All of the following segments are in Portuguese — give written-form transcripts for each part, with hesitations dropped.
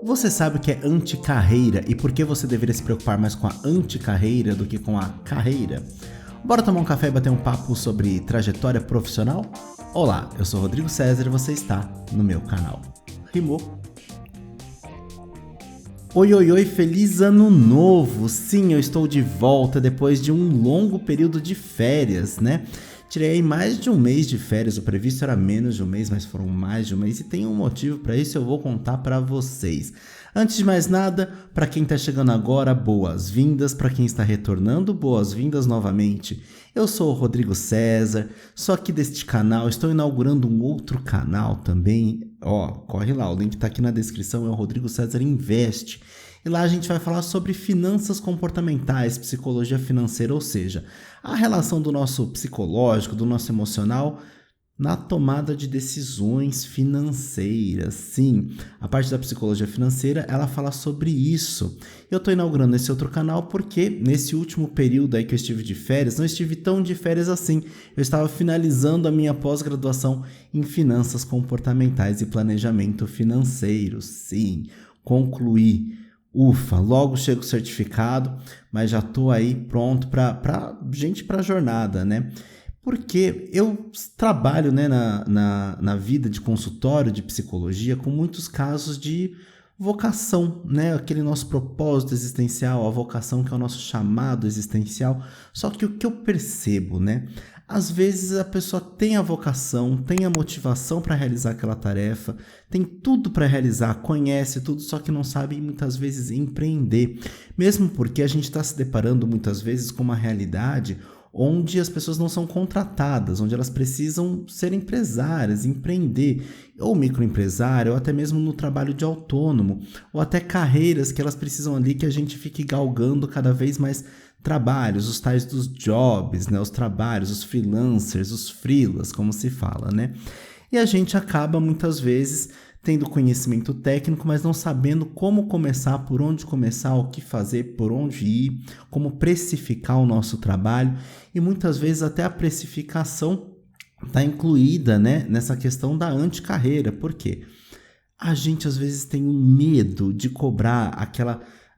Você sabe o que é anticarreira e por que você deveria se preocupar mais com a anticarreira do que com a carreira? Bora tomar um café e bater um papo sobre trajetória profissional? Olá, eu sou Rodrigo César e você está no meu canal. Rimou? Oi, oi, oi, feliz ano novo! Sim, eu estou de volta depois de um longo período de férias, né? Tirei aí mais de um mês de férias, o previsto era menos de um mês, mas foram mais de um mês e tem um motivo para isso, eu vou contar para vocês. Antes de mais nada, para quem está chegando agora, boas-vindas, para quem está retornando, boas-vindas novamente. Eu sou o Rodrigo César, sou aqui deste canal, estou inaugurando um outro canal também, corre lá, o link está aqui na descrição, é o Rodrigo César Investe. E lá a gente vai falar sobre finanças comportamentais, psicologia financeira, ou seja, a relação do nosso psicológico, do nosso emocional na tomada de decisões financeiras. Sim, a parte da psicologia financeira, ela fala sobre isso. Eu estou inaugurando esse outro canal porque nesse último período aí que eu estive de férias, não estive tão de férias assim. Eu estava finalizando a minha pós-graduação em finanças comportamentais e planejamento financeiro. Sim, concluí. Ufa, logo chega o certificado, mas já estou aí pronto para a jornada, né? Porque eu trabalho, né, na vida de consultório de psicologia com muitos casos de vocação, né? Aquele nosso propósito existencial, a vocação que é o nosso chamado existencial. Só que o que eu percebo, né? Às vezes a pessoa tem a vocação, tem a motivação para realizar aquela tarefa, tem tudo para realizar, conhece tudo, só que não sabe muitas vezes empreender. Mesmo porque a gente está se deparando muitas vezes com uma realidade onde as pessoas não são contratadas, onde elas precisam ser empresárias, empreender, ou microempresário, ou até mesmo no trabalho de autônomo, ou até carreiras que elas precisam ali que a gente fique galgando cada vez mais trabalhos, os tais dos jobs, né? Os trabalhos, os freelancers, os freelas, como se fala, né? E a gente acaba muitas vezes tendo conhecimento técnico, mas não sabendo como começar, por onde começar, o que fazer, por onde ir, como precificar o nosso trabalho. E muitas vezes até a precificação está incluída, né, nessa questão da anticarreira. Por quê? A gente às vezes tem um medo de cobrar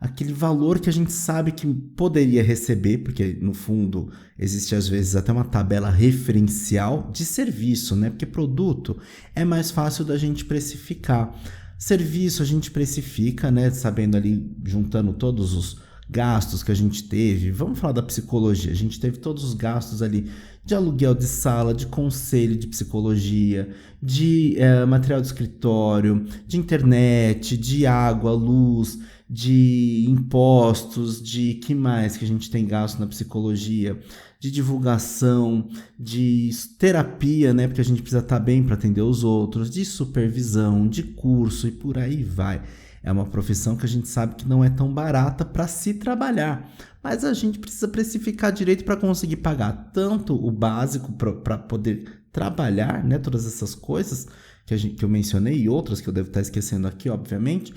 aquele valor que a gente sabe que poderia receber, porque no fundo existe às vezes até uma tabela referencial de serviço, né? Porque produto é mais fácil da gente precificar. Serviço a gente precifica, né? Sabendo ali, juntando todos os gastos que a gente teve. Vamos falar da psicologia. A gente teve todos os gastos ali de aluguel de sala, de conselho de psicologia, de material de escritório, de internet, de água, luz, de impostos, de que mais que a gente tem gasto na psicologia, de divulgação, de terapia, né, porque a gente precisa estar bem para atender os outros, de supervisão, de curso e por aí vai. É uma profissão que a gente sabe que não é tão barata para se trabalhar, mas a gente precisa precificar direito para conseguir pagar tanto o básico para poder trabalhar, né, todas essas coisas que eu mencionei e outras que eu devo estar esquecendo aqui, obviamente,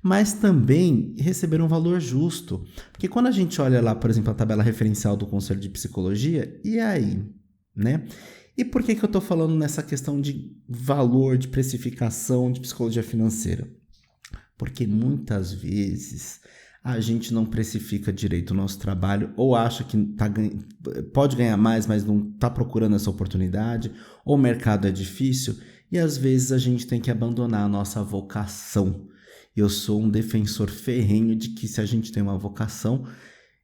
mas também receber um valor justo. Porque quando a gente olha lá, por exemplo, a tabela referencial do Conselho de Psicologia, e aí, né? E por que eu estou falando nessa questão de valor, de precificação, de psicologia financeira? Porque muitas vezes a gente não precifica direito o nosso trabalho ou acha que pode ganhar mais, mas não está procurando essa oportunidade, ou o mercado é difícil e às vezes a gente tem que abandonar a nossa vocação. Eu sou um defensor ferrenho de que se a gente tem uma vocação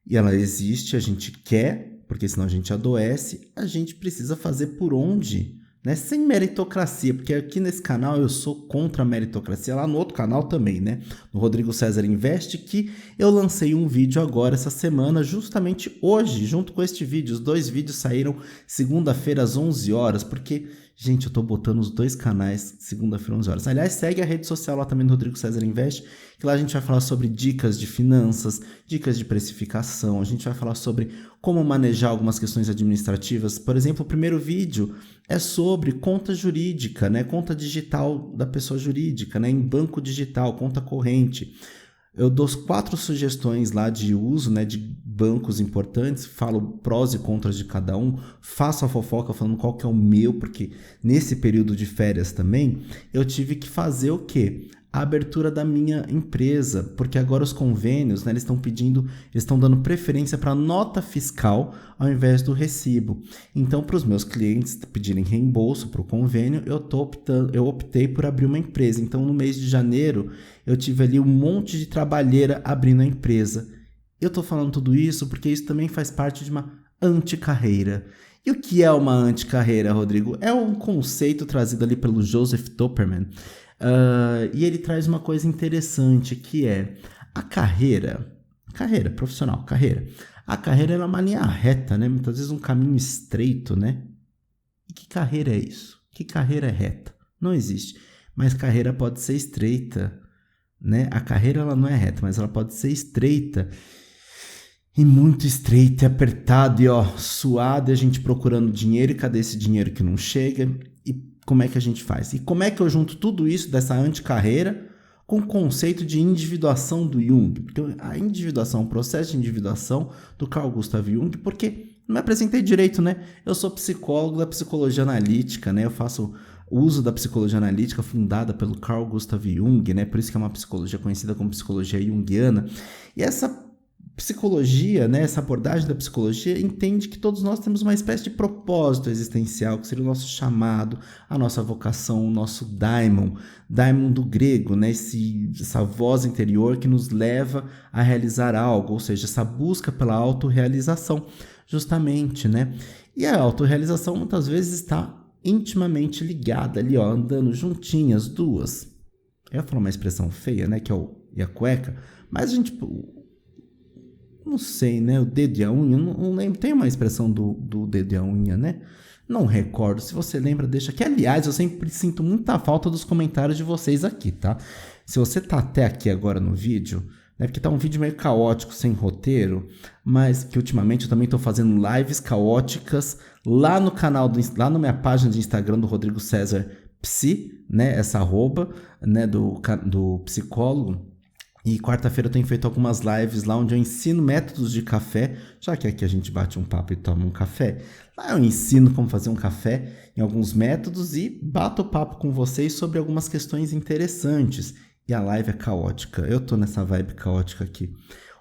e ela existe, a gente quer, porque senão a gente adoece, a gente precisa fazer por onde, né? Sem meritocracia, porque aqui nesse canal eu sou contra a meritocracia, lá no outro canal também, né? No Rodrigo César Investe, que eu lancei um vídeo agora essa semana, justamente hoje, junto com este vídeo. Os dois vídeos saíram segunda-feira às 11 horas, porque, gente, eu tô botando os dois canais segunda-feira às 11 horas. Aliás, segue a rede social lá também do Rodrigo César Investe, que lá a gente vai falar sobre dicas de finanças, dicas de precificação, a gente vai falar sobre como manejar algumas questões administrativas. Por exemplo, o primeiro vídeo é sobre conta jurídica, né? Conta digital da pessoa jurídica, né? Em banco digital, conta corrente. Eu dou 4 sugestões lá de uso, né, de bancos importantes, falo prós e contras de cada um, faço a fofoca falando qual que é o meu, porque nesse período de férias também eu tive que fazer o quê? a abertura da minha empresa, porque agora os convênios, né, eles estão dando preferência para nota fiscal ao invés do recibo. Então, para os meus clientes pedirem reembolso para o convênio, eu optei por abrir uma empresa. Então, no mês de janeiro, eu tive ali um monte de trabalheira abrindo a empresa. Eu estou falando tudo isso porque isso também faz parte de uma anticarreira. E o que é uma anticarreira, Rodrigo? É um conceito trazido ali pelo Joseph Topperman. E ele traz uma coisa interessante, que é a carreira profissional, a carreira é uma linha reta, né? Muitas vezes um caminho estreito, né? E que carreira é isso? Que carreira é reta? Não existe. Mas carreira pode ser estreita, né? A carreira ela não é reta, mas ela pode ser estreita. E muito estreito e apertado e suado, e a gente procurando dinheiro, e cadê esse dinheiro que não chega? E como é que a gente faz? E como é que eu junto tudo isso dessa anticarreira com o conceito de individuação do Jung? Porque a individuação, o processo de individuação do Carl Gustav Jung, porque não me apresentei direito, né? Eu sou psicólogo da psicologia analítica, né? Eu faço uso da psicologia analítica fundada pelo Carl Gustav Jung, né? Por isso que é uma psicologia conhecida como psicologia junguiana. E essa psicologia, né, essa abordagem da psicologia entende que todos nós temos uma espécie de propósito existencial, que seria o nosso chamado, a nossa vocação, o nosso daimon do grego, né, essa voz interior que nos leva a realizar algo, ou seja, essa busca pela autorrealização, justamente, né? E a autorrealização muitas vezes está intimamente ligada ali, andando juntinhas, duas. Eu ia falar uma expressão feia, né, que é o e a cueca, mas a gente... Não sei, né? O dedo e a unha, não lembro. Tem uma expressão do dedo e a unha, né? Não recordo. Se você lembra, deixa aqui. Aliás, eu sempre sinto muita falta dos comentários de vocês aqui, tá? Se você tá até aqui agora no vídeo, né? Porque tá um vídeo meio caótico, sem roteiro, mas que ultimamente eu também tô fazendo lives caóticas lá no canal, lá na minha página de Instagram do Rodrigo César Psi, né? Essa arroba, né? Do psicólogo. E quarta-feira eu tenho feito algumas lives lá onde eu ensino métodos de café, já que aqui a gente bate um papo e toma um café. Lá eu ensino como fazer um café em alguns métodos e bato papo com vocês sobre algumas questões interessantes. E a live é caótica, eu tô nessa vibe caótica aqui.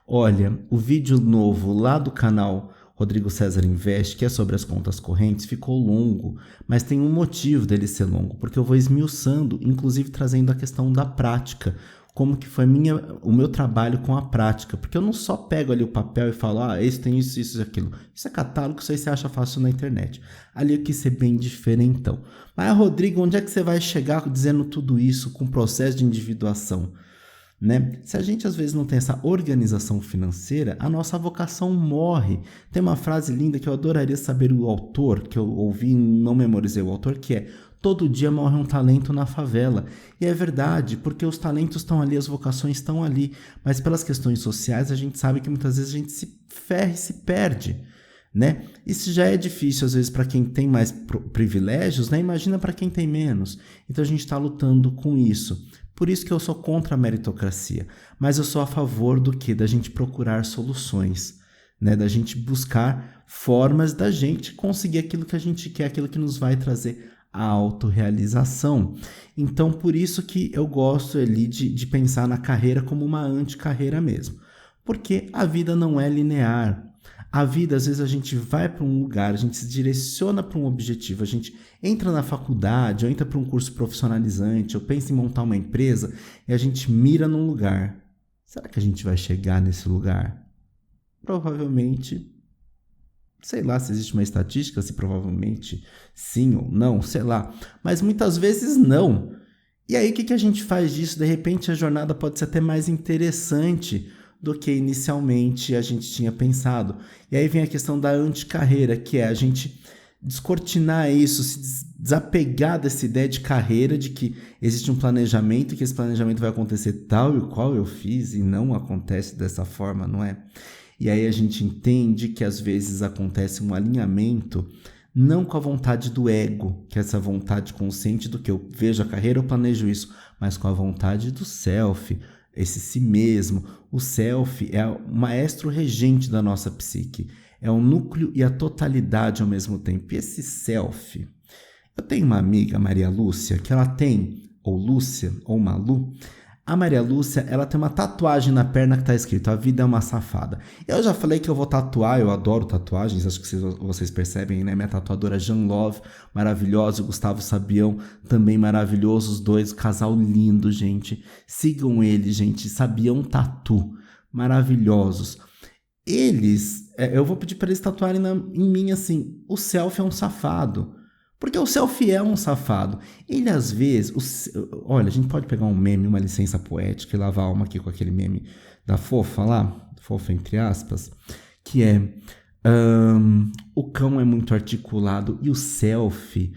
Olha, o vídeo novo lá do canal Rodrigo César Invest, que é sobre as contas correntes, ficou longo, mas tem um motivo dele ser longo, porque eu vou esmiuçando, inclusive trazendo a questão da prática, como que foi o meu trabalho com a prática, porque eu não só pego ali o papel e falo, esse tem isso, isso e aquilo. Isso é catálogo, isso aí você acha fácil na internet. Ali eu quis ser bem diferentão. Mas, Rodrigo, onde é que você vai chegar dizendo tudo isso com o processo de individuação? Né? Se a gente às vezes não tem essa organização financeira, a nossa vocação morre. Tem uma frase linda que eu adoraria saber o autor, que eu ouvi e não memorizei o autor, que é: todo dia morre um talento na favela. E é verdade, porque os talentos estão ali, as vocações estão ali, mas pelas questões sociais a gente sabe que muitas vezes a gente se ferra e se perde, né? Isso já é difícil às vezes para quem tem mais privilégios, né? Imagina para quem tem menos. Então a gente está lutando com isso. Por isso que eu sou contra a meritocracia, mas eu sou a favor do quê? Da gente procurar soluções, né? Da gente buscar formas da gente conseguir aquilo que a gente quer, aquilo que nos vai trazer a autorrealização. Então, por isso que eu gosto ali de pensar na carreira como uma anticarreira mesmo, porque a vida não é linear. A vida, às vezes, a gente vai para um lugar, a gente se direciona para um objetivo, a gente entra na faculdade, ou entra para um curso profissionalizante, ou pensa em montar uma empresa, e a gente mira num lugar. Será que a gente vai chegar nesse lugar? Provavelmente, sei lá se existe uma estatística, se provavelmente sim ou não, sei lá. Mas muitas vezes não. E aí, o que a gente faz disso? De repente, a jornada pode ser até mais interessante do que inicialmente a gente tinha pensado. E aí vem a questão da anticarreira, que é a gente descortinar isso, se desapegar dessa ideia de carreira, de que existe um planejamento, que esse planejamento vai acontecer tal e qual eu fiz, e não acontece dessa forma, não é? E aí a gente entende que às vezes acontece um alinhamento, não com a vontade do ego, que é essa vontade consciente do que eu vejo a carreira, eu planejo isso, mas com a vontade do self, esse si mesmo. O self é o maestro regente da nossa psique, é o núcleo e a totalidade ao mesmo tempo. E esse self, eu tenho uma amiga, Maria Lúcia, que ela tem, ou Lúcia, ou Malu, A Maria Lúcia, ela tem uma tatuagem na perna que tá escrito: a vida é uma safada. Eu já falei que eu vou tatuar, eu adoro tatuagens, acho que vocês percebem, né? Minha tatuadora Jean Love, maravilhosa, o Gustavo Sabião, também maravilhoso, os dois, casal lindo, gente. Sigam eles, gente, Sabião Tatu, maravilhosos. Eles, eu vou pedir para eles tatuarem em mim assim: o selfie é um safado. Porque o selfie é um safado. Ele, às vezes... Olha, a gente pode pegar um meme, uma licença poética e lavar a alma aqui com aquele meme da fofa lá, fofa entre aspas, que é... o cão é muito articulado e o selfie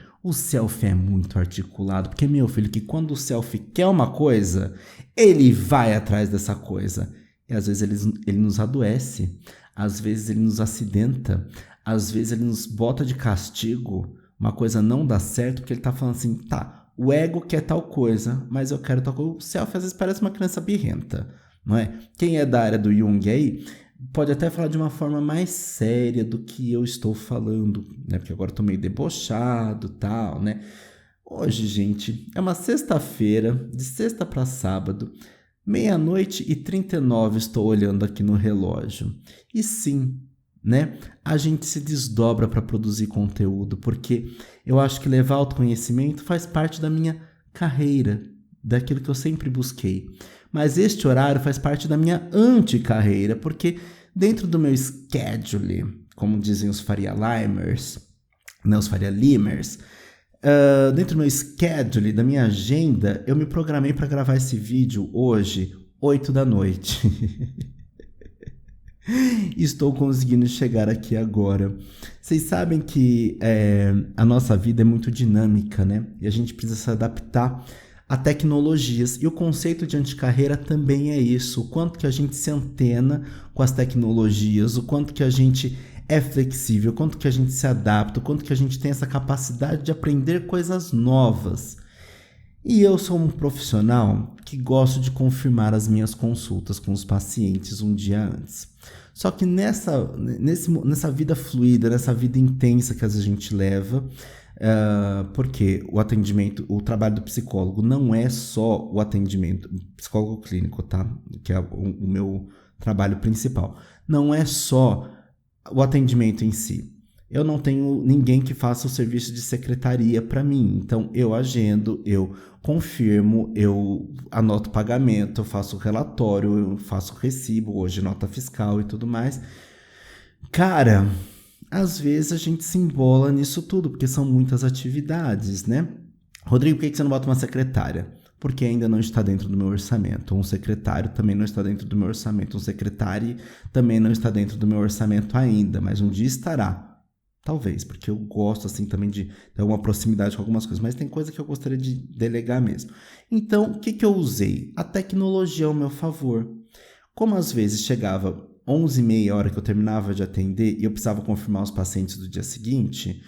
é muito articulado. Porque, meu filho, que quando o selfie quer uma coisa, ele vai atrás dessa coisa. E às vezes ele nos adoece, às vezes ele nos acidenta, às vezes ele nos bota de castigo. Uma coisa não dá certo porque ele tá falando assim: tá, o ego quer tal coisa, mas eu quero tal coisa. O selfie às vezes parece uma criança birrenta, não é? Quem é da área do Jung aí pode até falar de uma forma mais séria do que eu estou falando, né? Porque agora eu tô meio debochado e tal, né? Hoje, gente, é uma sexta-feira, de sexta para sábado, 00:39, estou olhando aqui no relógio. E sim, né? A gente se desdobra para produzir conteúdo, porque eu acho que levar autoconhecimento faz parte da minha carreira, daquilo que eu sempre busquei. Mas este horário faz parte da minha anti-carreira, porque dentro do meu schedule, como dizem os Faria Limers, não os Faria Limers, dentro do meu schedule, da minha agenda, eu me programei para gravar esse vídeo hoje, 20h. Estou conseguindo chegar aqui agora. Vocês sabem que a nossa vida é muito dinâmica, né? E a gente precisa se adaptar a tecnologias. E o conceito de anticarreira também é isso. O quanto que a gente se antena com as tecnologias, o quanto que a gente é flexível, o quanto que a gente se adapta, o quanto que a gente tem essa capacidade de aprender coisas novas. E eu sou um profissional que gosto de confirmar as minhas consultas com os pacientes um dia antes. Só que nessa vida fluida, nessa vida intensa que a gente leva, porque o atendimento, o trabalho do psicólogo não é só o atendimento, psicólogo clínico, tá? Que é o meu trabalho principal. Não é só o atendimento em si. Eu não tenho ninguém que faça o serviço de secretaria para mim. Então, eu agendo, eu confirmo, eu anoto pagamento, eu faço relatório, eu faço recibo, hoje nota fiscal e tudo mais. Cara, às vezes a gente se embola nisso tudo, porque são muitas atividades, né? Rodrigo, por que você não bota uma secretária? Porque ainda não está dentro do meu orçamento. Um secretário também não está dentro do meu orçamento. Um secretário também não está dentro do meu orçamento ainda, mas um dia estará. Talvez, porque eu gosto assim também de ter uma proximidade com algumas coisas, mas tem coisa que eu gostaria de delegar mesmo. Então, o que eu usei? A tecnologia ao meu favor. Como às vezes chegava 11h30, a hora que eu terminava de atender, e eu precisava confirmar os pacientes do dia seguinte,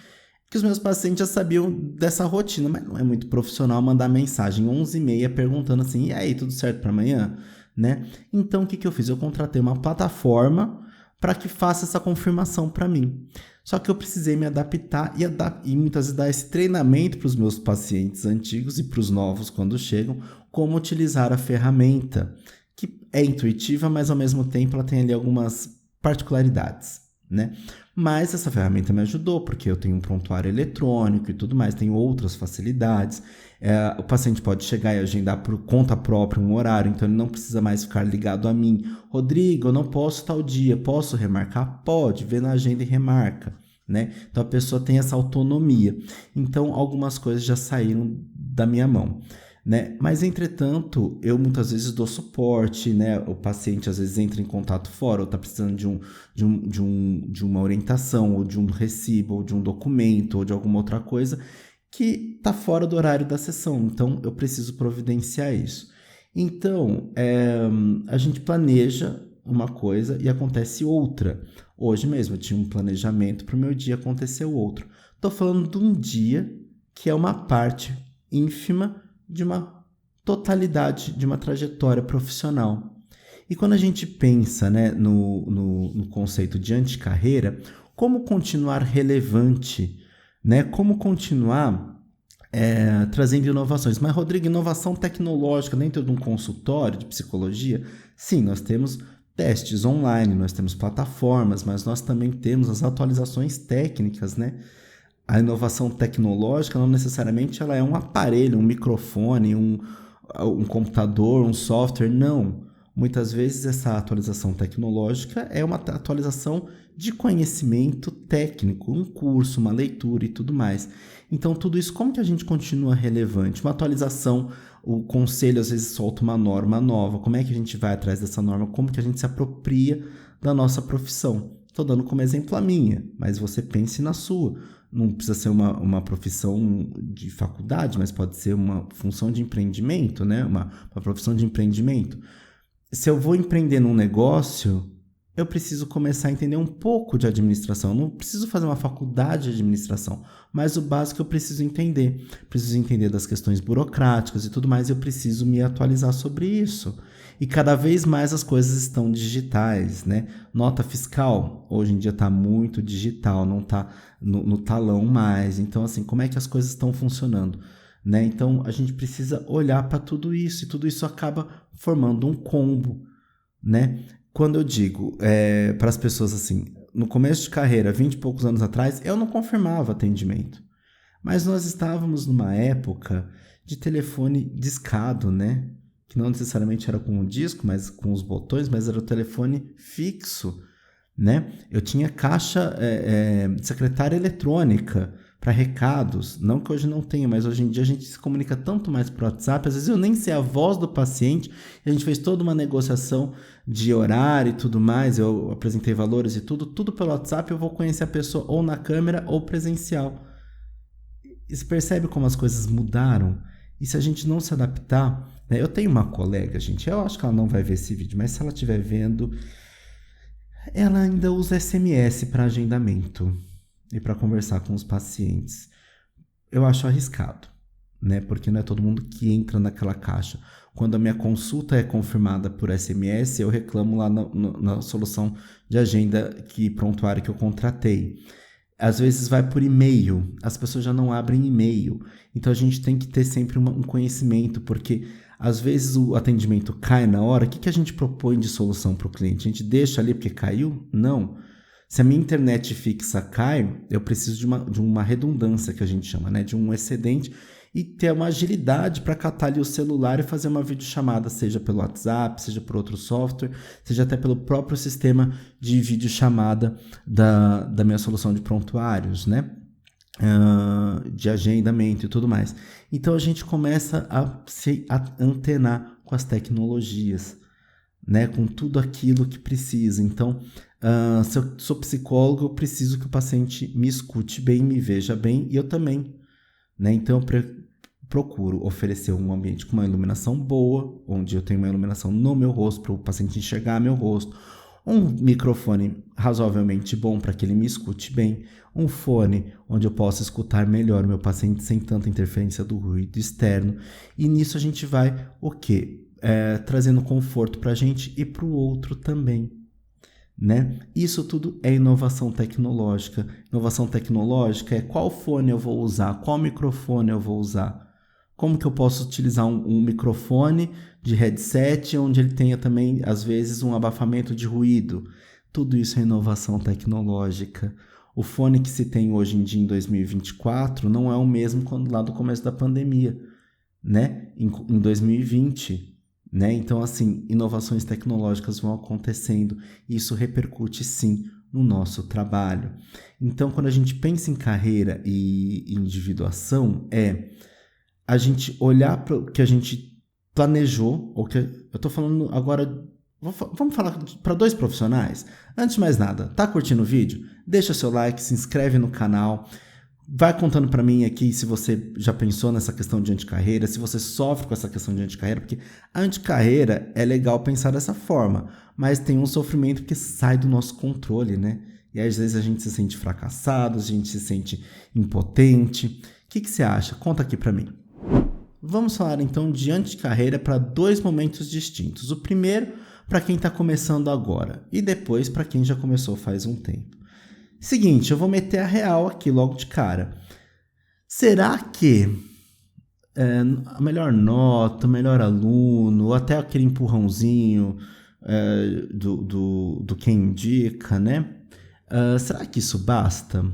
que os meus pacientes já sabiam dessa rotina, mas não é muito profissional mandar mensagem 11h30 perguntando assim: e aí, tudo certo para amanhã? Né? Então, o que eu fiz? Eu contratei uma plataforma para que faça essa confirmação para mim. Só que eu precisei me adaptar e muitas vezes dar esse treinamento para os meus pacientes antigos e para os novos quando chegam, como utilizar a ferramenta, que é intuitiva, mas ao mesmo tempo ela tem ali algumas particularidades, né? Mas essa ferramenta me ajudou, porque eu tenho um prontuário eletrônico e tudo mais, tenho outras facilidades. O paciente pode chegar e agendar por conta própria um horário, então ele não precisa mais ficar ligado a mim. Rodrigo, eu não posso tal dia, posso remarcar? Pode, vê na agenda e remarca, né? Então a pessoa tem essa autonomia. Então algumas coisas já saíram da minha mão, né? Mas, entretanto, eu muitas vezes dou suporte, né? O paciente às vezes entra em contato fora, ou está precisando de uma orientação, ou de um recibo, ou de um documento, ou de alguma outra coisa que está fora do horário da sessão. Então, eu preciso providenciar isso. Então, a gente planeja uma coisa e acontece outra. Hoje mesmo eu tinha um planejamento para o meu dia, aconteceu outro. Estou falando de um dia que é uma parte ínfima de uma totalidade, de uma trajetória profissional. E quando a gente pensa, né, no conceito de anticarreira, como continuar relevante, né? Como continuar trazendo inovações. Mas, Rodrigo, inovação tecnológica dentro de um consultório de psicologia, sim, nós temos testes online, nós temos plataformas, mas nós também temos as atualizações técnicas, né? A inovação tecnológica não necessariamente ela é um aparelho, um microfone, um computador, um software, não. Muitas vezes essa atualização tecnológica é uma atualização de conhecimento técnico, um curso, uma leitura e tudo mais. Então, tudo isso, como que a gente continua relevante? Uma atualização, o conselho às vezes solta uma norma nova, como é que a gente vai atrás dessa norma? Como que a gente se apropria da nossa profissão? Estou dando como exemplo a minha, mas você pense na sua. Não precisa ser uma profissão de faculdade, mas pode ser uma função de empreendimento, né? Uma profissão de empreendimento. Se eu vou empreender num negócio, eu preciso começar a entender um pouco de administração. Eu não preciso fazer uma faculdade de administração, mas o básico eu preciso entender. Preciso entender das questões burocráticas e tudo mais, e eu preciso me atualizar sobre isso. E cada vez mais as coisas estão digitais, né? Nota fiscal, hoje em dia está muito digital, não está no talão mais. Então, assim, como é que as coisas estão funcionando? Né? Então, a gente precisa olhar para tudo isso, e tudo isso acaba formando um combo, né? Quando eu digo para as pessoas assim, no começo de carreira, 20 e poucos anos atrás, eu não confirmava atendimento. Mas nós estávamos numa época de telefone discado, né? Que não necessariamente era com o disco, mas com os botões, mas era o telefone fixo, né? Eu tinha caixa secretária eletrônica para recados, não que hoje não tenha, mas hoje em dia a gente se comunica tanto mais por WhatsApp, às vezes eu nem sei a voz do paciente, e a gente fez toda uma negociação de horário e tudo mais, eu apresentei valores e tudo pelo WhatsApp, eu vou conhecer a pessoa ou na câmera ou presencial. E você percebe como as coisas mudaram? E se a gente não se adaptar, né? Eu tenho uma colega, gente, eu acho que ela não vai ver esse vídeo, mas se ela estiver vendo, ela ainda usa SMS para agendamento e para conversar com os pacientes. Eu acho arriscado, né? Porque não é todo mundo que entra naquela caixa. Quando a minha consulta é confirmada por SMS, eu reclamo lá na solução de agenda prontuário que eu contratei. Às vezes vai por e-mail, as pessoas já não abrem e-mail. Então a gente tem que ter sempre um conhecimento, porque às vezes o atendimento cai na hora. O que a gente propõe de solução para o cliente? A gente deixa ali porque caiu? Não. Se a minha internet fixa cai, eu preciso de uma redundância, que a gente chama, né? De um excedente, e ter uma agilidade para catar ali o celular e fazer uma videochamada, seja pelo WhatsApp, seja por outro software, seja até pelo próprio sistema de videochamada da minha solução de prontuários, né? De agendamento e tudo mais. Então a gente começa a se antenar com as tecnologias, né? Com tudo aquilo que precisa. Então, se eu sou psicólogo, eu preciso que o paciente me escute bem, me veja bem, e eu também, né? Então eu procuro oferecer um ambiente com uma iluminação boa, onde eu tenho uma iluminação no meu rosto para o paciente enxergar meu rosto, um microfone razoavelmente bom para que ele me escute bem, um fone onde eu possa escutar melhor o meu paciente sem tanta interferência do ruído externo. E nisso a gente vai o quê? Trazendo conforto para a gente e para o outro também, né? Isso tudo é inovação tecnológica. Inovação tecnológica é qual fone eu vou usar, qual microfone eu vou usar. Como que eu posso utilizar um microfone de headset onde ele tenha também, às vezes, um abafamento de ruído. Tudo isso é inovação tecnológica. O fone que se tem hoje em dia em 2024 não é o mesmo lá do começo da pandemia, né? Em 2020. Né? Então, assim, inovações tecnológicas vão acontecendo e isso repercute, sim, no nosso trabalho. Então, quando a gente pensa em carreira e individuação, a gente olhar para o que a gente planejou, ou que eu estou falando agora, vamos falar para 2 profissionais. Antes de mais nada, tá curtindo o vídeo? Deixa seu like, se inscreve no canal. Vai contando para mim aqui se você já pensou nessa questão de anticarreira, se você sofre com essa questão de anticarreira, porque a anticarreira é legal pensar dessa forma, mas tem um sofrimento que sai do nosso controle, né? E às vezes a gente se sente fracassado, a gente se sente impotente. O que você acha? Conta aqui para mim. Vamos falar então de anticarreira para 2 momentos distintos. O primeiro para quem está começando agora e depois para quem já começou faz um tempo. Seguinte, eu vou meter a real aqui logo de cara. Será que a melhor nota, o melhor aluno, ou até aquele empurrãozinho do quem indica, né? Será que isso basta?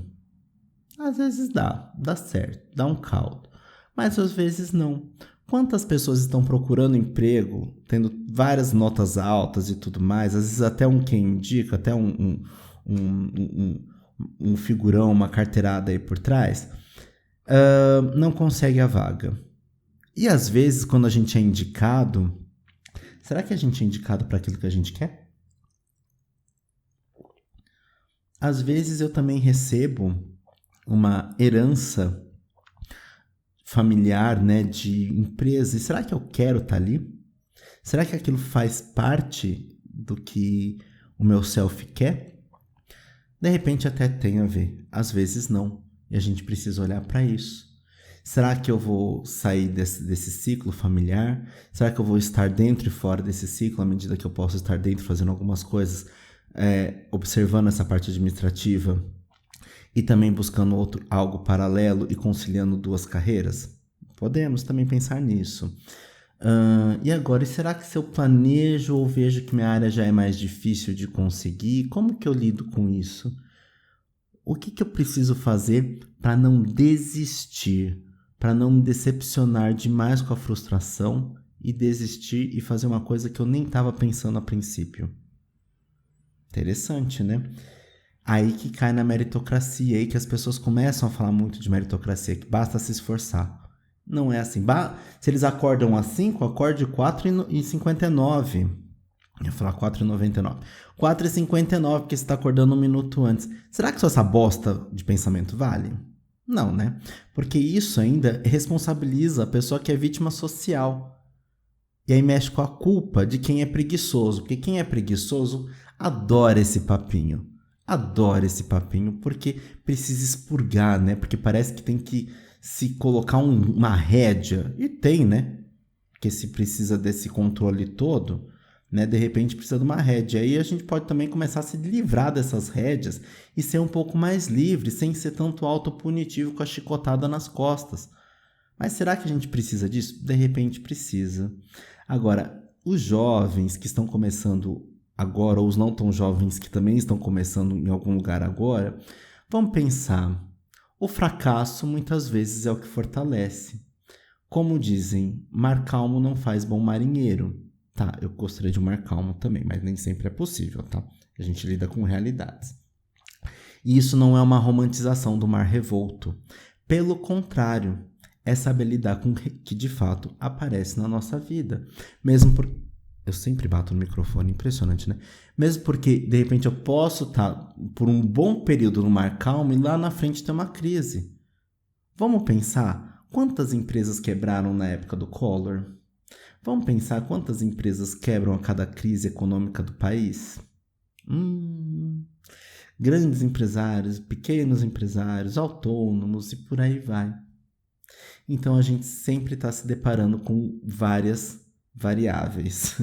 Às vezes dá certo, dá um caldo. Mas às vezes não. Quantas pessoas estão procurando emprego, tendo várias notas altas e tudo mais, às vezes até um quem indica, até um figurão, uma carteirada aí por trás, não consegue a vaga. E às vezes, quando a gente é indicado, será que a gente é indicado para aquilo que a gente quer? Às vezes eu também recebo uma herança familiar, né, de empresa. E será que eu quero estar ali? Será que aquilo faz parte do que o meu self quer? De repente até tem a ver, às vezes não. E a gente precisa olhar para isso. Será que eu vou sair desse ciclo familiar? Será que eu vou estar dentro e fora desse ciclo à medida que eu posso estar dentro fazendo algumas coisas, observando essa parte administrativa e também buscando algo paralelo e conciliando duas carreiras? Podemos também pensar nisso. E agora, será que se eu planejo ou vejo que minha área já é mais difícil de conseguir, como que eu lido com isso? O que eu preciso fazer para não desistir, para não me decepcionar demais com a frustração e desistir e fazer uma coisa que eu nem estava pensando a princípio? Interessante, né? Aí que cai na meritocracia, aí que as pessoas começam a falar muito de meritocracia, que basta se esforçar. Não é assim. Se eles acordam às 5, acorde 4h59. Eu ia falar 4h99. 4h59, porque você está acordando um minuto antes. Será que só essa bosta de pensamento vale? Não, né? Porque isso ainda responsabiliza a pessoa que é vítima social. E aí mexe com a culpa de quem é preguiçoso. Porque quem é preguiçoso adora esse papinho. Adora esse papinho porque precisa expurgar, né? Porque parece que tem que se colocar uma rédea. E tem, né? Porque se precisa desse controle todo, né? De repente precisa de uma rédea. Aí a gente pode também começar a se livrar dessas rédeas e ser um pouco mais livre, sem ser tanto autopunitivo com a chicotada nas costas. Mas será que a gente precisa disso? De repente precisa. Agora, os jovens que estão começando agora, ou os não tão jovens que também estão começando em algum lugar agora, vamos pensar. O fracasso muitas vezes é o que fortalece. Como dizem, mar calmo não faz bom marinheiro. Tá, eu gostaria de um mar calmo também, mas nem sempre é possível, tá? A gente lida com realidades. E isso não é uma romantização do mar revolto. Pelo contrário, é saber lidar com o que de fato aparece na nossa vida. Mesmo por... Eu sempre bato no microfone, impressionante, né? Mesmo porque, de repente, eu posso estar por um bom período no mar calmo e lá na frente ter uma crise. Vamos pensar quantas empresas quebraram na época do Collor? Vamos pensar quantas empresas quebram a cada crise econômica do país? Grandes empresários, pequenos empresários, autônomos e por aí vai. Então a gente sempre está se deparando com várias variáveis,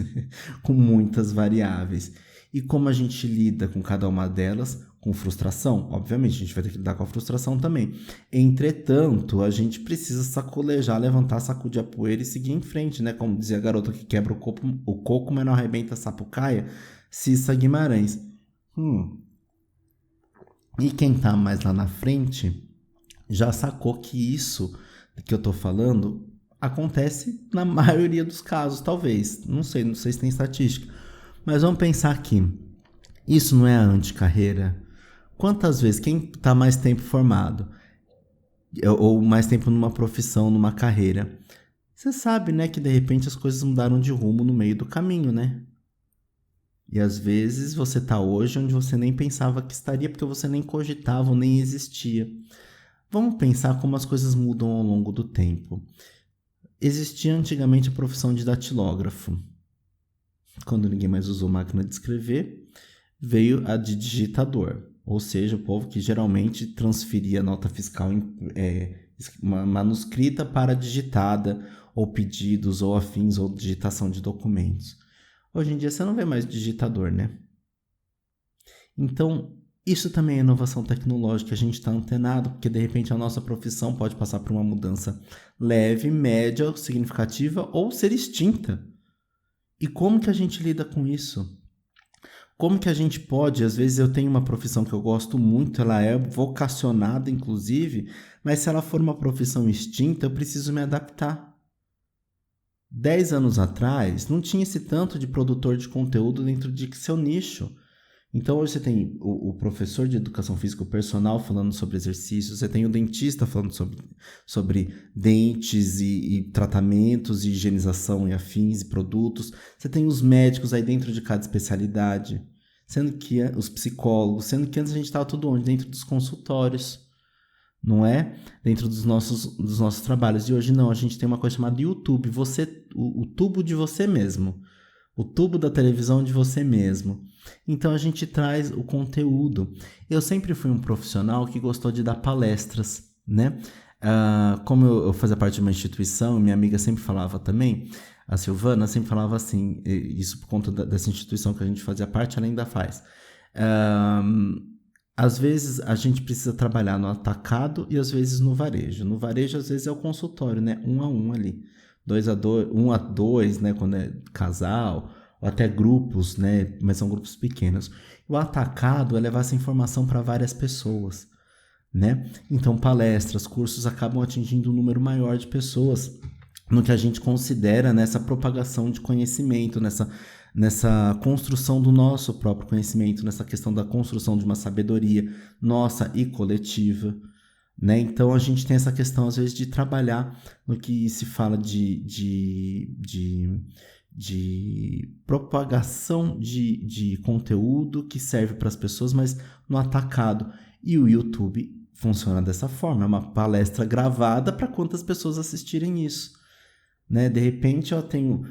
com muitas variáveis. E como a gente lida com cada uma delas? Com frustração? Obviamente, a gente vai ter que lidar com a frustração também. Entretanto, a gente precisa sacolejar, levantar, sacudir a poeira e seguir em frente, né? Como dizia a garota que quebra o coco, mas não arrebenta a sapucaia, Cissa Guimarães. E quem tá mais lá na frente já sacou que isso que eu tô falando acontece na maioria dos casos, talvez. Não sei se tem estatística. Mas vamos pensar aqui. Isso não é a anticarreira? Quantas vezes, quem está mais tempo formado, ou mais tempo numa profissão, numa carreira, você sabe, né, que de repente as coisas mudaram de rumo no meio do caminho, né? E às vezes você está hoje onde você nem pensava que estaria, porque você nem cogitava ou nem existia. Vamos pensar como as coisas mudam ao longo do tempo. Existia antigamente a profissão de datilógrafo. Quando ninguém mais usou máquina de escrever, veio a de digitador. Ou seja, o povo que geralmente transferia nota fiscal manuscrita para digitada, ou pedidos, ou afins, ou digitação de documentos. Hoje em dia você não vê mais digitador, né? Então, Isso também é inovação tecnológica, a gente está antenado, porque de repente a nossa profissão pode passar por uma mudança leve, média, significativa ou ser extinta. E como que a gente lida com isso? Como que a gente pode, às vezes eu tenho uma profissão que eu gosto muito, ela é vocacionada inclusive, mas se ela for uma profissão extinta, eu preciso me adaptar. 10 anos atrás, não tinha esse tanto de produtor de conteúdo dentro de seu nicho. Então hoje você tem o professor de educação física, o personal falando sobre exercícios, você tem o dentista falando sobre dentes e tratamentos, e higienização e afins e produtos, você tem os médicos aí dentro de cada especialidade, sendo que os psicólogos, sendo que antes a gente estava tudo onde? Dentro dos consultórios, não é? Dentro dos nossos trabalhos. E hoje não, a gente tem uma coisa chamada YouTube, o tubo de você mesmo. O tubo da televisão de você mesmo. Então a gente traz o conteúdo. Eu sempre fui um profissional que gostou de dar palestras, né? Como eu fazia parte de uma instituição, minha amiga sempre falava também, a Silvana sempre falava assim, isso por conta dessa instituição que a gente fazia parte, ela ainda faz. Às vezes a gente precisa trabalhar no atacado e às vezes no varejo. No varejo às vezes é o consultório, né? 1 a 1 ali. 2 a 2, 1 a 2, né, quando é casal, ou até grupos, né, mas são grupos pequenos. O atacado é levar essa informação para várias pessoas, né? Então palestras, cursos acabam atingindo um número maior de pessoas no que a gente considera nessa propagação de conhecimento, nessa construção do nosso próprio conhecimento, nessa questão da construção de uma sabedoria nossa e coletiva. Né? Então a gente tem essa questão às vezes de trabalhar no que se fala de propagação de conteúdo que serve para as pessoas, mas no atacado. E o YouTube funciona dessa forma, é uma palestra gravada para quantas pessoas assistirem isso. Né? De repente eu tenho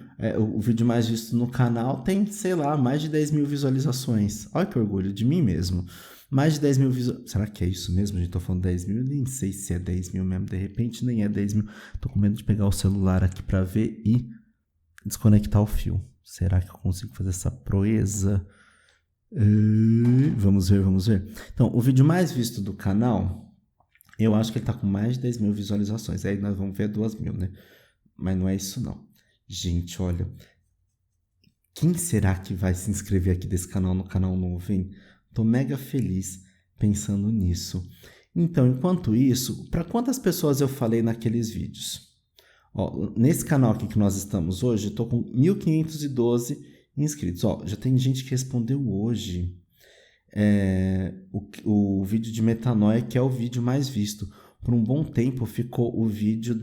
o vídeo mais visto no canal tem, sei lá, mais de 10 mil visualizações. Olha que orgulho de mim mesmo. Mais de 10 mil visualizações. Será que é isso mesmo? A gente tá falando 10 mil? Eu nem sei se é 10 mil mesmo. De repente nem é 10 mil. Tô com medo de pegar o celular aqui para ver e desconectar o fio. Será que eu consigo fazer essa proeza? Vamos ver. Então, o vídeo mais visto do canal, eu acho que ele tá com mais de 10 mil visualizações. Aí nós vamos ver 2 mil, né? Mas não é isso não. Gente, olha. Quem será que vai se inscrever aqui desse canal no canal novo, hein? Tô mega feliz pensando nisso. Então, enquanto isso, para quantas pessoas eu falei naqueles vídeos? Ó, nesse canal aqui que nós estamos hoje, eu tô com 1.512 inscritos. Ó, já tem gente que respondeu hoje o vídeo de metanoia, que é o vídeo mais visto. Por um bom tempo ficou o vídeo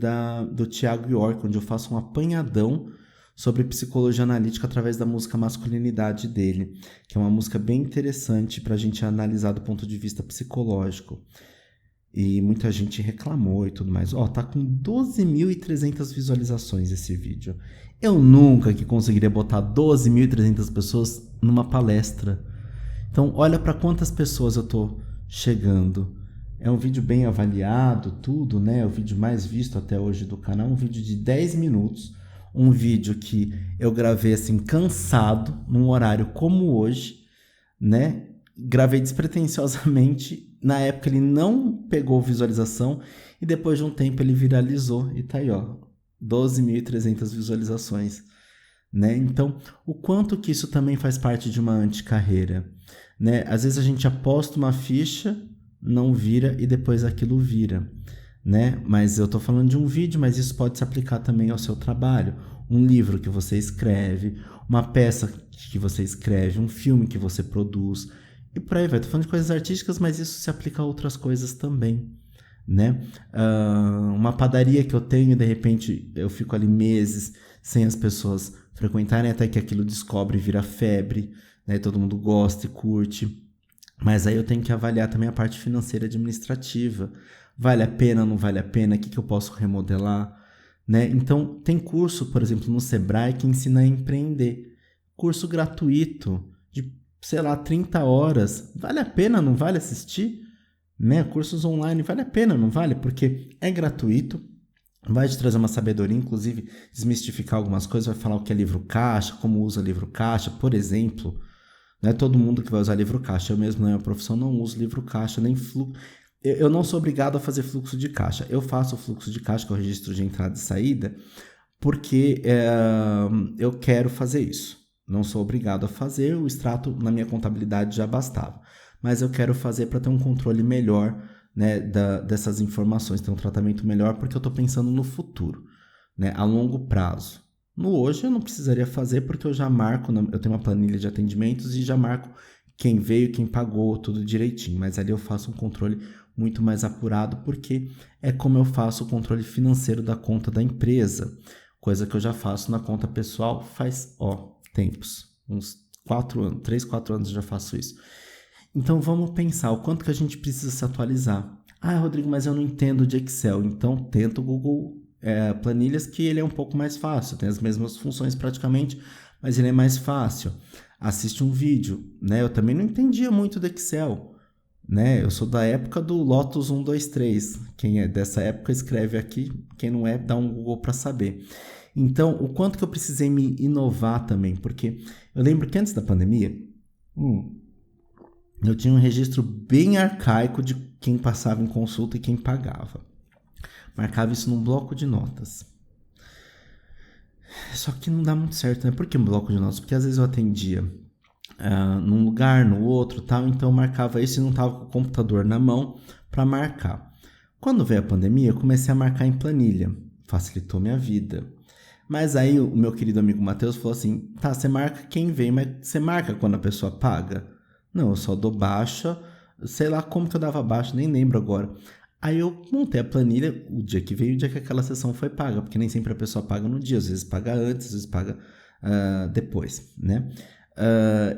do Thiago York, onde eu faço um apanhadão sobre psicologia analítica através da música Masculinidade dele, que é uma música bem interessante para a gente analisar do ponto de vista psicológico. E muita gente reclamou e tudo mais. Ó, tá com 12.300 visualizações esse vídeo. Eu nunca que conseguiria botar 12.300 pessoas numa palestra. Então, olha para quantas pessoas eu tô chegando. É um vídeo bem avaliado, tudo, né? É o vídeo mais visto até hoje do canal. Um vídeo de 10 minutos. Um vídeo que eu gravei assim, cansado, num horário como hoje, né? Gravei despretensiosamente. Na época ele não pegou visualização e depois de um tempo ele viralizou. E tá aí, ó, 12.300 visualizações, né? Então, o quanto que isso também faz parte de uma anticarreira, né? Às vezes a gente aposta uma ficha, não vira e depois aquilo vira, né? Mas eu tô falando de um vídeo, mas isso pode se aplicar também ao seu trabalho. Um livro que você escreve, uma peça que você escreve, um filme que você produz e por aí vai. Tô falando de coisas artísticas, mas isso se aplica a outras coisas também, né? Uma padaria que eu tenho, de repente eu fico ali meses sem as pessoas frequentarem, até que aquilo descobre e vira febre, né? Todo mundo gosta e curte. Mas aí eu tenho que avaliar também a parte financeira e administrativa. Vale a pena, não vale a pena? O que eu posso remodelar? Né? Então, tem curso, por exemplo, no Sebrae que ensina a empreender. Curso gratuito, de, sei lá, 30 horas. Vale a pena, não vale assistir? Né? Cursos online, vale a pena, não vale? Porque é gratuito, vai te trazer uma sabedoria, inclusive desmistificar algumas coisas, vai falar o que é livro caixa, como usa livro caixa, por exemplo. Não é todo mundo que vai usar livro caixa. Eu mesmo, na minha profissão, não uso livro caixa, nem fluxo. Eu não sou obrigado a fazer fluxo de caixa. Eu faço o fluxo de caixa, que é o registro de entrada e saída, porque eu quero fazer isso. Não sou obrigado a fazer, o extrato na minha contabilidade já bastava. Mas eu quero fazer para ter um controle melhor, né, dessas informações, ter um tratamento melhor, porque eu estou pensando no futuro, né, a longo prazo. No hoje eu não precisaria fazer, porque eu já marco, eu tenho uma planilha de atendimentos e já marco quem veio, quem pagou, tudo direitinho. Mas ali eu faço um controle muito mais apurado, porque é como eu faço o controle financeiro da conta da empresa, coisa que eu já faço na conta pessoal faz, tempos, uns 4 anos, 3, 4 anos eu já faço isso. Então vamos pensar o quanto que a gente precisa se atualizar. Ah, Rodrigo, mas eu não entendo de Excel. Então tenta o Google Planilhas, que ele é um pouco mais fácil, tem as mesmas funções praticamente, mas ele é mais fácil. Assiste um vídeo, né? Eu também não entendia muito do Excel, né? Eu sou da época do Lotus 123. Quem é dessa época escreve aqui, quem não é, dá um Google para saber. Então, o quanto que eu precisei me inovar também, porque eu lembro que antes da pandemia, eu tinha um registro bem arcaico de quem passava em consulta e quem pagava. Marcava isso num bloco de notas. Só que não dá muito certo, né? Por que um bloco de notas? Porque às vezes eu atendia num lugar, no outro, tal, então eu marcava isso e não estava com o computador na mão para marcar. Quando veio a pandemia, eu comecei a marcar em planilha. Facilitou minha vida. Mas aí o meu querido amigo Matheus falou assim, tá, você marca quem vem, mas você marca quando a pessoa paga? Não, eu só dou baixa, sei lá como que eu dava baixa, nem lembro agora. Aí eu montei a planilha o dia que veio, o dia que aquela sessão foi paga, porque nem sempre a pessoa paga no dia, às vezes paga antes, às vezes paga depois, né?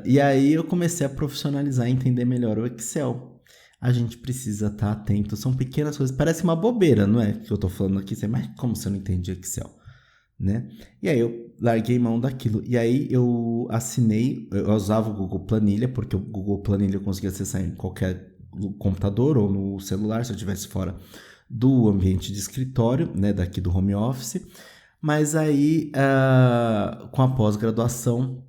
E aí eu comecei a profissionalizar e entender melhor o Excel. A gente precisa estar atento, são pequenas coisas, parece uma bobeira, não é? Que eu tô falando aqui, mas como você não entende Excel? Né? E aí eu larguei mão daquilo. E aí eu assinei, eu usava o Google Planilha, porque o Google Planilha eu conseguia acessar em qualquer computador ou no celular, se eu estivesse fora do ambiente de escritório, né, daqui do home office. Mas aí, com a pós-graduação,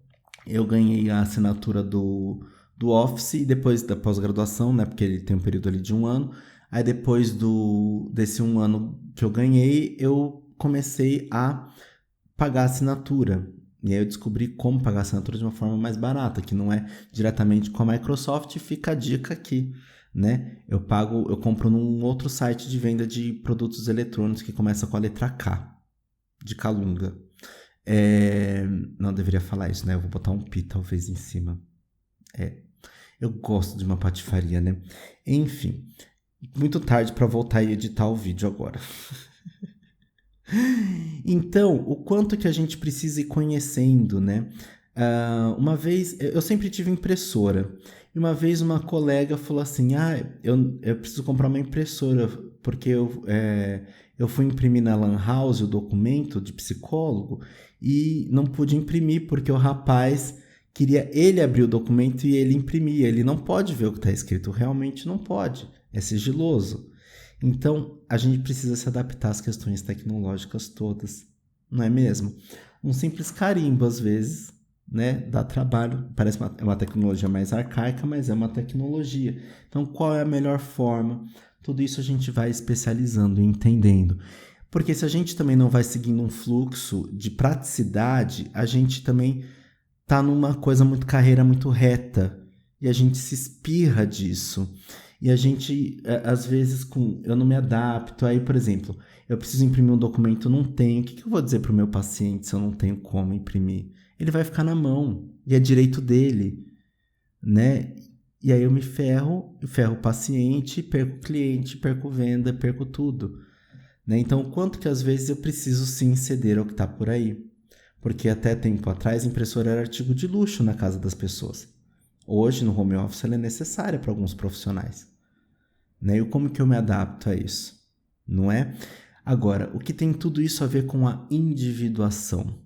eu ganhei a assinatura do Office, e depois da pós-graduação, né, porque ele tem um período ali de 1 ano, aí depois desse 1 ano que eu ganhei, eu comecei a pagar a assinatura. E aí eu descobri como pagar a assinatura de uma forma mais barata, que não é diretamente com a Microsoft. Fica a dica aqui, né? Eu compro num outro site de venda de produtos eletrônicos que começa com a letra K, de Calunga. Não deveria falar isso, né? Eu vou botar um pi talvez em cima. Eu gosto de uma patifaria, né? Enfim, muito tarde para voltar e editar o vídeo agora. Então, o quanto que a gente precisa ir conhecendo, né? Uma vez, eu sempre tive impressora, e uma vez uma colega falou assim, eu preciso comprar uma impressora, porque eu fui imprimir na Lan House o documento de psicólogo, e não pude imprimir, porque o rapaz queria ele abrir o documento e ele imprimir, ele não pode ver o que está escrito, realmente não pode, é sigiloso. Então, a gente precisa se adaptar às questões tecnológicas todas, não é mesmo? Um simples carimbo, às vezes, né, dá trabalho. Parece uma tecnologia mais arcaica, mas é uma tecnologia. Então, qual é a melhor forma? Tudo isso a gente vai especializando e entendendo. Porque se a gente também não vai seguindo um fluxo de praticidade, a gente também tá numa coisa muito carreira muito reta, e a gente se espirra disso. E a gente, às vezes, eu não me adapto. Aí, por exemplo, eu preciso imprimir um documento, não tenho. O que eu vou dizer para o meu paciente se eu não tenho como imprimir? Ele vai ficar na mão, e é direito dele, né? E aí eu me ferro o paciente, perco o cliente, perco venda, perco tudo, né? Então, quanto que às vezes eu preciso sim ceder ao que está por aí? Porque até tempo atrás, a impressora era artigo de luxo na casa das pessoas. Hoje, no home office, ela é necessária para alguns profissionais, né? E como que eu me adapto a isso? Não é? Agora, o que tem tudo isso a ver com a individuação?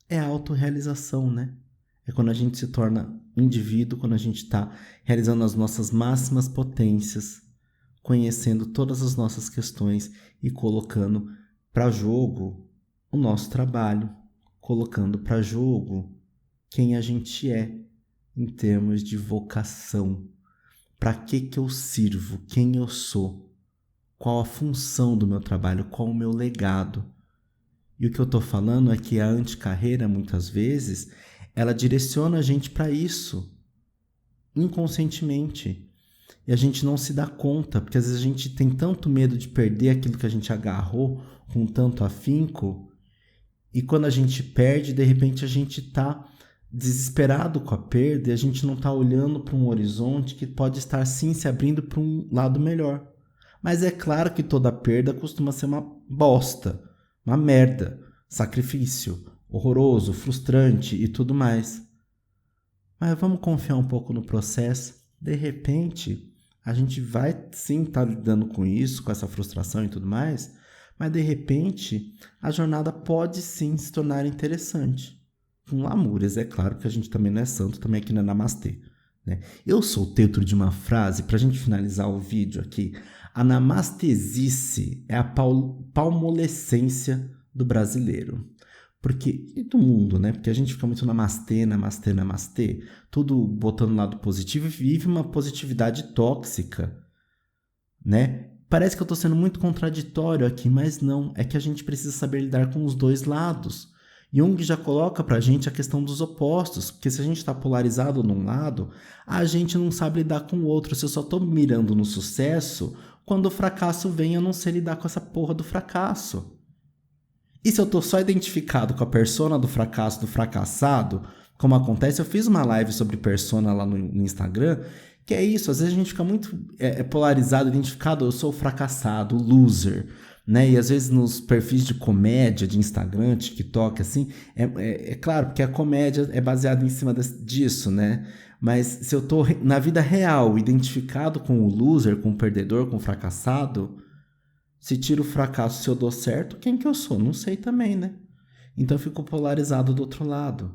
É a autorrealização, né? É quando a gente se torna indivíduo, quando a gente está realizando as nossas máximas potências, conhecendo todas as nossas questões e colocando para jogo o nosso trabalho, colocando para jogo quem a gente é. em termos de vocação. Para que eu sirvo? Quem eu sou? Qual a função do meu trabalho? Qual o meu legado? E o que eu estou falando é que a anticarreira, muitas vezes, ela direciona a gente para isso, inconscientemente. E a gente não se dá conta, porque às vezes a gente tem tanto medo de perder aquilo que a gente agarrou com tanto afinco, e quando a gente perde, de repente a gente está desesperado com a perda e a gente não está olhando para um horizonte que pode estar sim se abrindo para um lado melhor. Mas é claro que toda perda costuma ser uma bosta, uma merda, sacrifício, horroroso, frustrante e tudo mais. Mas vamos confiar um pouco no processo. De repente, a gente vai sim estar lidando com isso, com essa frustração e tudo mais, mas de repente a jornada pode sim se tornar interessante. Com lamúrias, é claro que a gente também não é santo, também aqui não é namastê, né? Eu sou teutro de uma frase, para a gente finalizar o vídeo aqui, a namastesice é a palmolescência do brasileiro. Porque, e do mundo, né? Porque a gente fica muito namastê, namastê, namastê, tudo botando no lado positivo e vive uma positividade tóxica, né? Parece que eu estou sendo muito contraditório aqui, mas não, é que a gente precisa saber lidar com os dois lados. Jung já coloca pra gente a questão dos opostos, porque se a gente está polarizado num lado, a gente não sabe lidar com o outro. Se eu só estou mirando no sucesso, quando o fracasso vem, eu não sei lidar com essa porra do fracasso. E se eu estou só identificado com a persona do fracasso, do fracassado, como acontece, eu fiz uma live sobre persona lá no Instagram, que é isso, às vezes a gente fica muito polarizado, identificado, eu sou o fracassado, o loser, né? E às vezes nos perfis de comédia, de Instagram, TikTok, assim, é claro, porque a comédia é baseada em cima disso, né? Mas se eu tô na vida real identificado com o loser, com o perdedor, com o fracassado, se tiro o fracasso, se eu dou certo, quem que eu sou? Não sei também, né? Então eu fico polarizado do outro lado.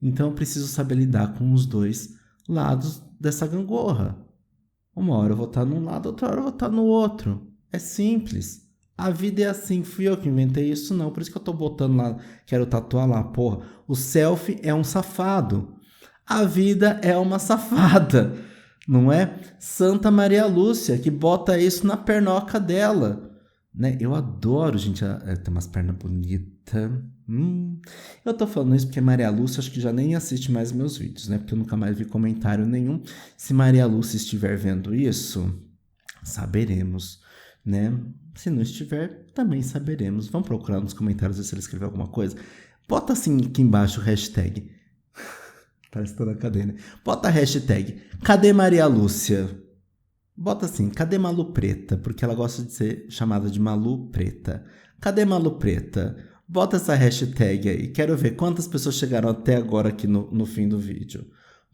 Então eu preciso saber lidar com os dois lados dessa gangorra. Uma hora eu vou estar num lado, outra hora eu vou estar no outro. É simples. A vida é assim, fui eu que inventei isso, não. Por isso que eu tô botando lá, quero tatuar lá, porra. O selfie é um safado. A vida é uma safada, não é? Santa Maria Lúcia, que bota isso na pernoca dela, né? Eu adoro, gente, tem umas pernas bonitas. Eu tô falando isso porque Maria Lúcia acho que já nem assiste mais meus vídeos, né? Porque eu nunca mais vi comentário nenhum. Se Maria Lúcia estiver vendo isso, saberemos, né? Se não estiver, também saberemos. Vamos procurar nos comentários ver se ele escreveu alguma coisa. Bota assim aqui embaixo o hashtag. Parece toda a cadeia, né? Bota a hashtag Cadê Maria Lúcia? Bota assim, cadê Malu Preta? Porque ela gosta de ser chamada de Malu Preta. Cadê Malu Preta? Bota essa hashtag aí. Quero ver quantas pessoas chegaram até agora aqui no fim do vídeo.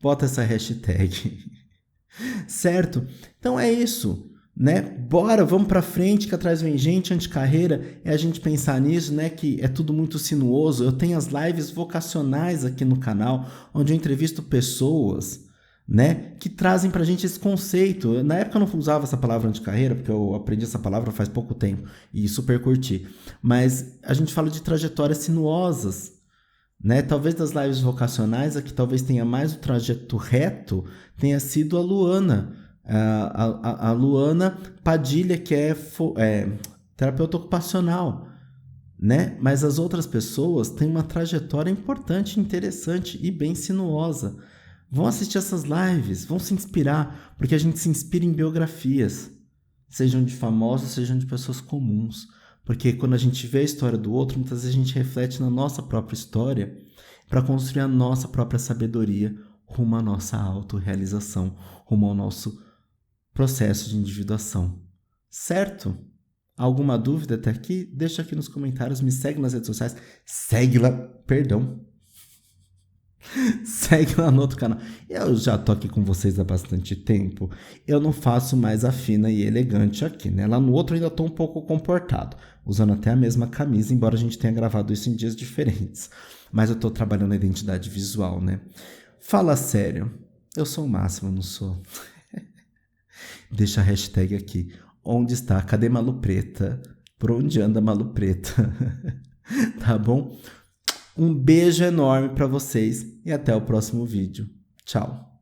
Bota essa hashtag. Certo? Então é isso, né? Bora, vamos pra frente, que atrás vem gente, anticarreira, é a gente pensar nisso, né? Que é tudo muito sinuoso. Eu tenho as lives vocacionais aqui no canal, onde eu entrevisto pessoas, né? Que trazem pra gente esse conceito. Na época eu não usava essa palavra anticarreira, porque eu aprendi essa palavra faz pouco tempo e super curti. Mas a gente fala de trajetórias sinuosas, né? Talvez das lives vocacionais, a que talvez tenha mais o trajeto reto, tenha sido a Luana. A Luana Padilha, que é terapeuta ocupacional, né? Mas as outras pessoas têm uma trajetória importante, interessante e bem sinuosa. Vão assistir essas lives, vão se inspirar, porque a gente se inspira em biografias, sejam de famosos, sejam de pessoas comuns. Porque quando a gente vê a história do outro, muitas vezes a gente reflete na nossa própria história para construir a nossa própria sabedoria rumo à nossa autorrealização, rumo ao nosso processo de individuação. Certo? Alguma dúvida até aqui? Deixa aqui nos comentários, me segue nas redes sociais. Segue lá, perdão. Segue lá no outro canal. Eu já tô aqui com vocês há bastante tempo. Eu não faço mais a fina e elegante aqui, né? Lá no outro eu ainda tô um pouco comportado, usando até a mesma camisa, embora a gente tenha gravado isso em dias diferentes. Mas eu tô trabalhando a identidade visual, né? Fala sério. Eu sou o máximo, não sou? Deixa a hashtag aqui. Onde está? Cadê Malu Preta? Por onde anda Malu Preta? Tá bom? Um beijo enorme para vocês e até o próximo vídeo. Tchau!